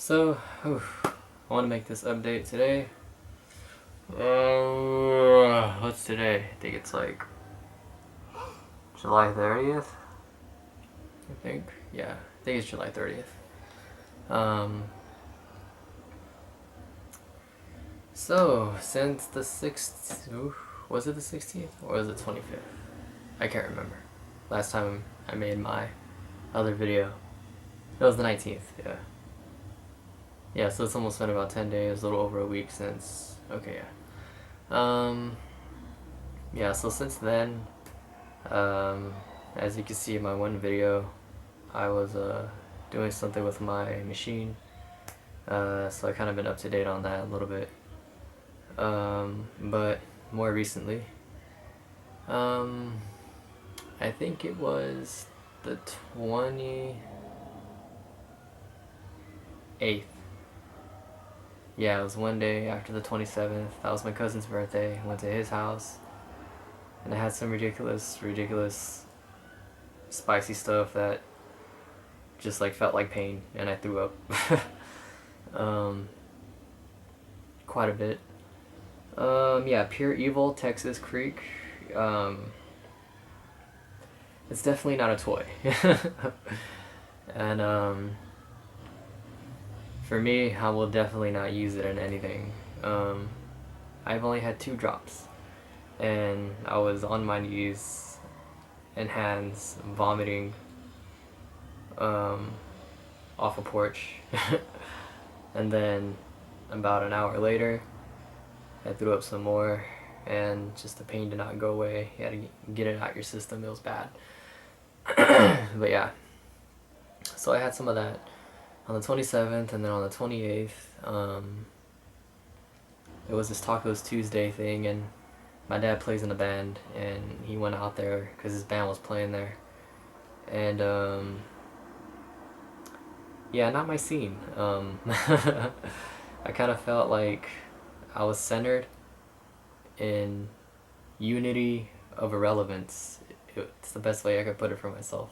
So, I want to make this update today. What's today? I think it's like July 30th. I think. Yeah, I think it's July 30th. Um, so, since the 6th, was it the 16th or was it 25th? I can't remember. Last time I made my other video. It was the 19th, yeah. Yeah, so it's almost been about 10 days, a little over a week since. Okay, yeah. Yeah, so since then, as you can see in my one video, I was doing something with my machine, so I kind of been up to date on that a little bit. But more recently, I think it was the 28th. Yeah, it was one day after the 27th. That was my cousin's birthday. I went to his house, and I had some ridiculous spicy stuff that just like felt like pain, and I threw up quite a bit. Yeah, Pure Evil, Texas Creek. It's definitely not a toy. And for me, I will definitely not use it in anything. I've only had 2 drops, and I was on my knees and hands vomiting off a porch. And then about an hour later, I threw up some more, and just the pain did not go away. You had to get it out your system. It was bad. But yeah, so I had some of that on the 27th, and then on the 28th, it was this Tacos Tuesday thing, and my dad plays in a band, and he went out there because his band was playing there. And yeah, not my scene. I kind of felt like I was centered in unity of irrelevance. It's the best way I could put it for myself.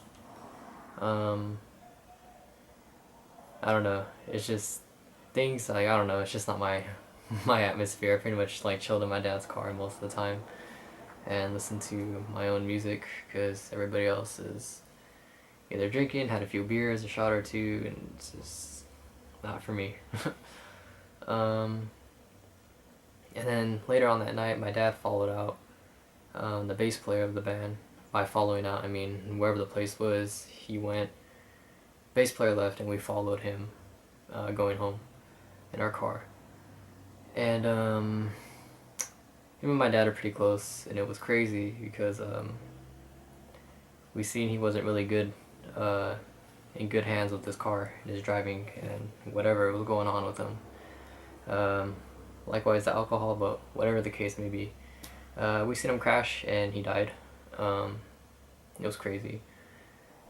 I don't know. It's just things like, I don't know. It's just not my my atmosphere. I pretty much like chilled in my dad's car most of the time and listened to my own music because everybody else is either drinking, had a few beers, a shot or two, and it's just not for me. um, and then later on that night, my dad followed out the bass player of the band. By following out, I mean wherever the place was, he went. Bass player left, and we followed him, going home in our car. And him and my dad are pretty close, and it was crazy because we seen he wasn't really good, in good hands with his car and his driving and whatever was going on with him. Likewise the alcohol, but whatever the case may be, we seen him crash and he died. It was crazy.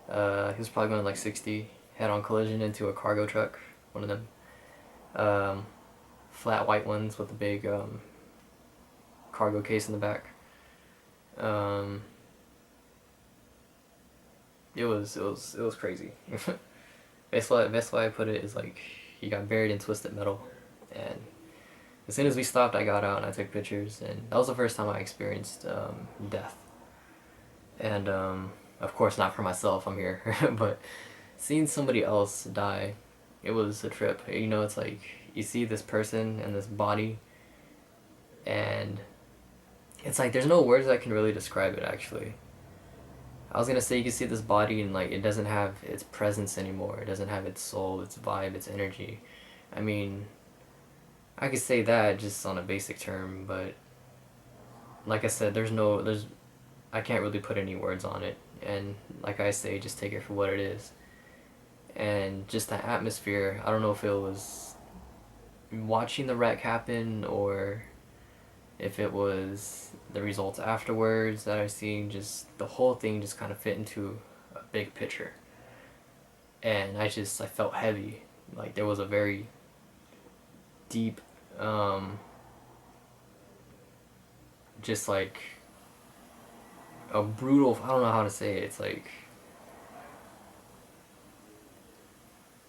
He was probably going like 60, head-on collision into a cargo truck, one of them flat white ones with a big cargo case in the back. It was crazy. Best way I put it is like he got buried in twisted metal, and as soon as we stopped, I got out and I took pictures, and that was the first time I experienced death. And of course not for myself, I'm here, but seeing somebody else die, it was a trip. You know, it's like you see this person and this body, and it's like there's no words that can really describe it, actually. I was gonna say you can see this body and like it doesn't have its presence anymore. It doesn't have its soul, its vibe, its energy. I mean, I could say that just on a basic term, but like I said, I can't really put any words on it. And like I say, just take it for what it is. And just the atmosphere, I don't know if it was watching the wreck happen or if it was the results afterwards that I seen, just the whole thing just kind of fit into a big picture. And I felt heavy. Like there was a very deep, just like a brutal, I don't know how to say it. It's like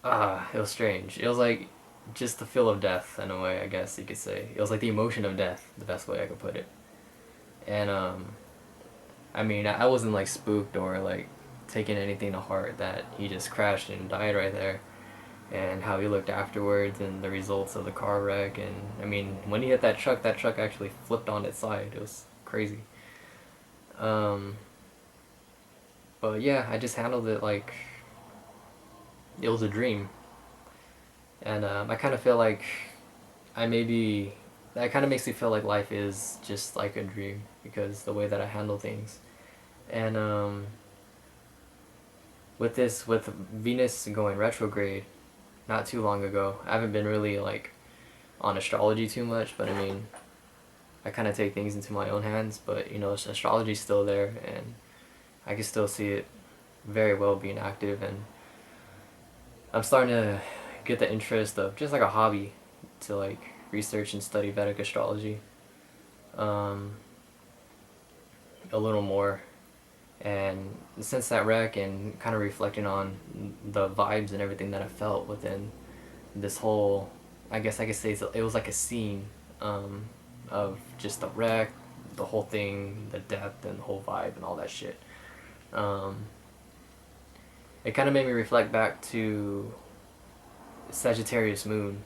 It was strange. It was like just the feel of death in a way, I guess you could say. It was like the emotion of death, the best way I could put it. And I mean, I wasn't like spooked or like taking anything to heart that he just crashed and died right there, and how he looked afterwards and the results of the car wreck. And I mean, when he hit that truck actually flipped on its side. It was crazy. Um, but yeah, I just handled it like it was a dream. And I kind of feel like I maybe that kind of makes me feel like life is just like a dream because the way that I handle things. And with Venus going retrograde not too long ago, I haven't been really like on astrology too much, but I mean, I kind of take things into my own hands. But you know, astrology's still there, and I can still see it very well being active. And I'm starting to get the interest of just like a hobby to like research and study Vedic astrology um, a little more. And since that wreck and kind of reflecting on the vibes and everything that I felt within this whole, I guess I could say it was like a scene um, of just the wreck, the whole thing, the depth and the whole vibe and all that shit. Um, it kind of made me reflect back to Sagittarius moon,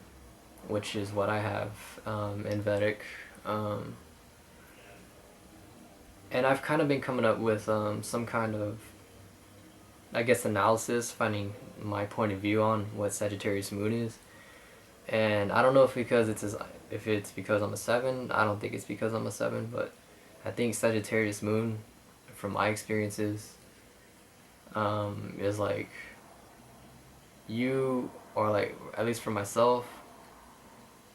which is what I have in Vedic. Um, and I've kind of been coming up with some kind of, I guess, analysis, finding my point of view on what Sagittarius moon is. And I don't know if it's because I'm a seven. I don't think it's because I'm a seven, but I think Sagittarius moon, from my experiences, is like you, or like at least for myself,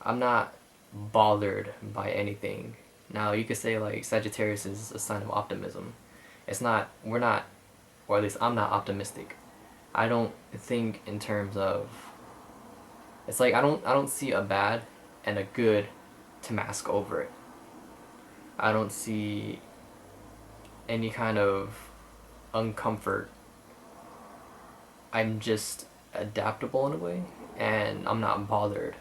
I'm not bothered by anything. Now you could say like Sagittarius is a sign of optimism. It's not. We're not, or at least I'm not optimistic. I don't think in terms of. It's like I don't see a bad and a good to mask over it. I don't see any kind of uncomfort. I'm just adaptable in a way, and I'm not bothered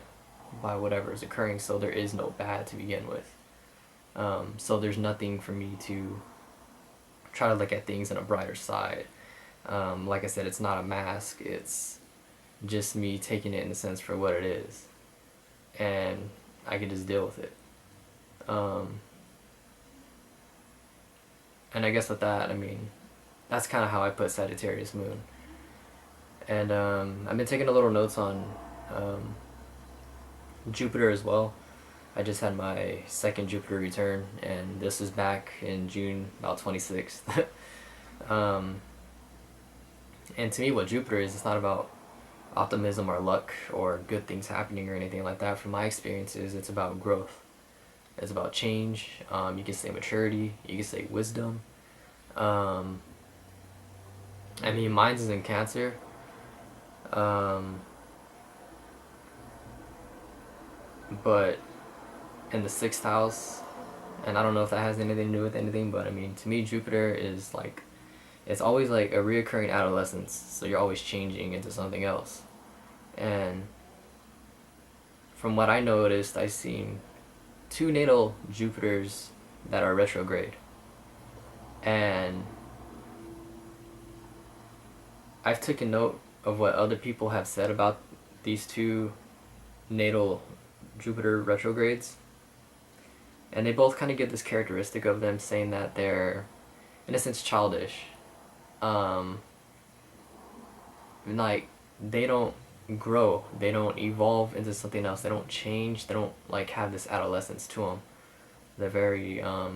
by whatever is occurring. So there is no bad to begin with. So there's nothing for me to try to look at things in a brighter side. Like I said, it's not a mask. It's just me taking it in a sense for what it is, and I can just deal with it. Um, and I guess with that, I mean, that's kind of how I put Sagittarius moon. And I've been taking a little notes on um, Jupiter as well. I just had my second Jupiter return, and this is back in June, about 26th. um, and to me, what Jupiter is, it's not about optimism or luck or good things happening or anything like that. From my experiences, it's about growth. It's about change. You can say maturity. You can say wisdom. Um, I mean, mine's is in Cancer. Um, but in the sixth house, and I don't know if that has anything to do with anything, but I mean, to me, Jupiter is like, it's always like a reoccurring adolescence, so you're always changing into something else. And from what I noticed, I've seen two natal Jupiters that are retrograde. And I've taken note of what other people have said about these two natal Jupiter retrogrades. And they both kind of get this characteristic of them saying that they're, in a sense, childish. Um, like, they don't grow, they don't evolve into something else, they don't change, they don't like have this adolescence to them. They're very, I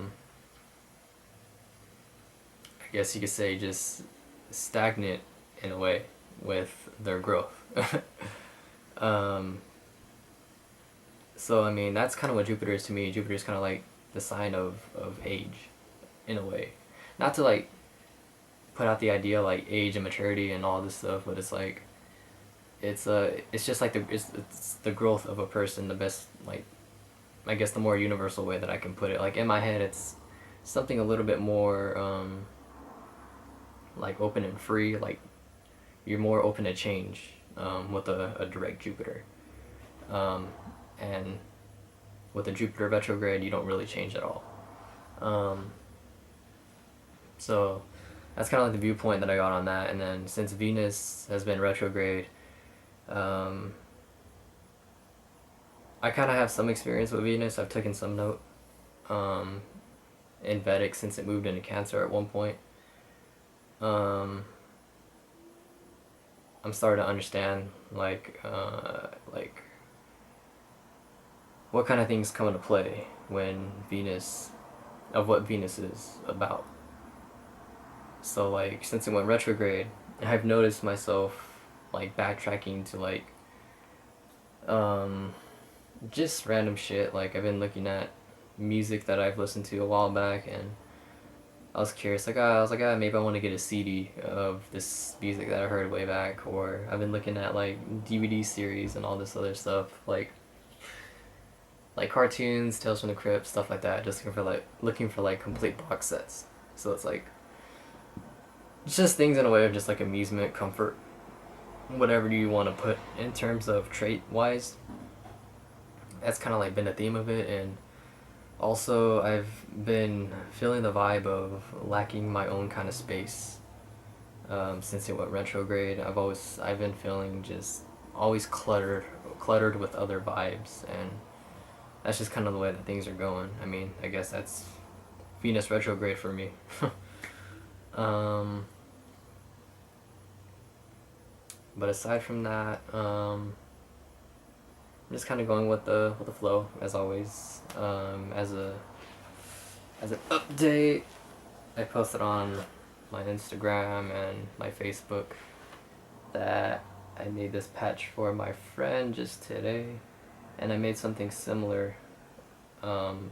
guess you could say, just stagnant in a way with their growth. um, so I mean, that's kind of what Jupiter is to me. Jupiter is kind of like the sign of age, in a way. Not to like put out the idea like age and maturity and all this stuff, but it's like it's just like it's the growth of a person. The best, like, I guess the more universal way that I can put it. Like in my head, it's something a little bit more like open and free. Like you're more open to change. with a direct Jupiter. And with a Jupiter retrograde, you don't really change at all. So that's kind of like the viewpoint that I got on that. And then since Venus has been retrograde, I kind of have some experience with Venus. I've taken some note in Vedic since it moved into Cancer at one point. I'm starting to understand like what kind of things come into play when Venus, of what Venus is about. So like since it went retrograde, I've noticed myself like backtracking to like just random shit. Like I've been looking at music that I've listened to a while back, and I was curious. Like I was like, maybe I want to get a CD of this music that I heard way back. Or I've been looking at like DVD series and all this other stuff, like cartoons, Tales from the Crypt, stuff like that. Just looking for like complete box sets. So it's like it's just things in a way of just like amusement, comfort, whatever you want to put in terms of trait wise. That's kind of like been the theme of it. And also I've been feeling the vibe of lacking my own kind of space since it went retrograde. I've been feeling just always cluttered with other vibes, and that's just kind of the way that things are going. I mean, I guess that's Venus retrograde for me. But aside from that, I'm just kind of going with the flow as always. As an update, I posted on my Instagram and my Facebook that I made this patch for my friend just today, and I made something similar of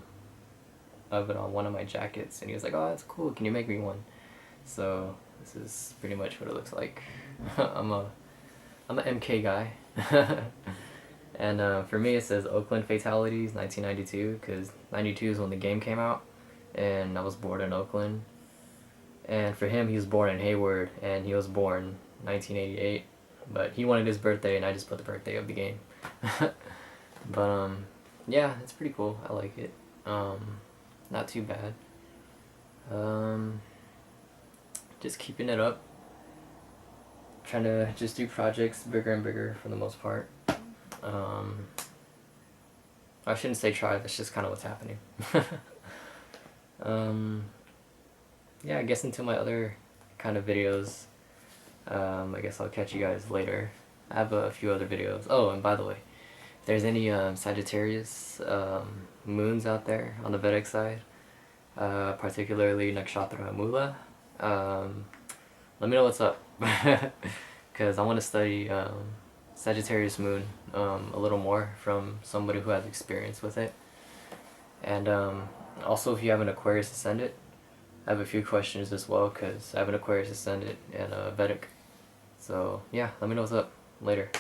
it on one of my jackets, and he was like, "Oh, that's cool. Can you make me one?" So this is pretty much what it looks like. I'm a MK guy. And for me it says Oakland Fatalities 1992, because 92 is when the game came out, and I was born in Oakland. And for him, he was born in Hayward, and he was born 1988, but he wanted his birthday, and I just put the birthday of the game. But yeah, it's pretty cool. I like it. Not too bad. Just keeping it up, trying to just do projects bigger and bigger for the most part. I shouldn't say try, that's just kind of what's happening. Yeah, I guess into my other kind of videos, I guess I'll catch you guys later. I have a few other videos. Oh, and by the way, if there's any Sagittarius moons out there on the Vedic side, particularly Nakshatra Mula, let me know what's up. Because I want to study Sagittarius moon a little more from somebody who has experience with it. And also, if you have an Aquarius ascendant, I have a few questions as well, because I have an Aquarius ascendant and a Vedic. So yeah, let me know what's up later.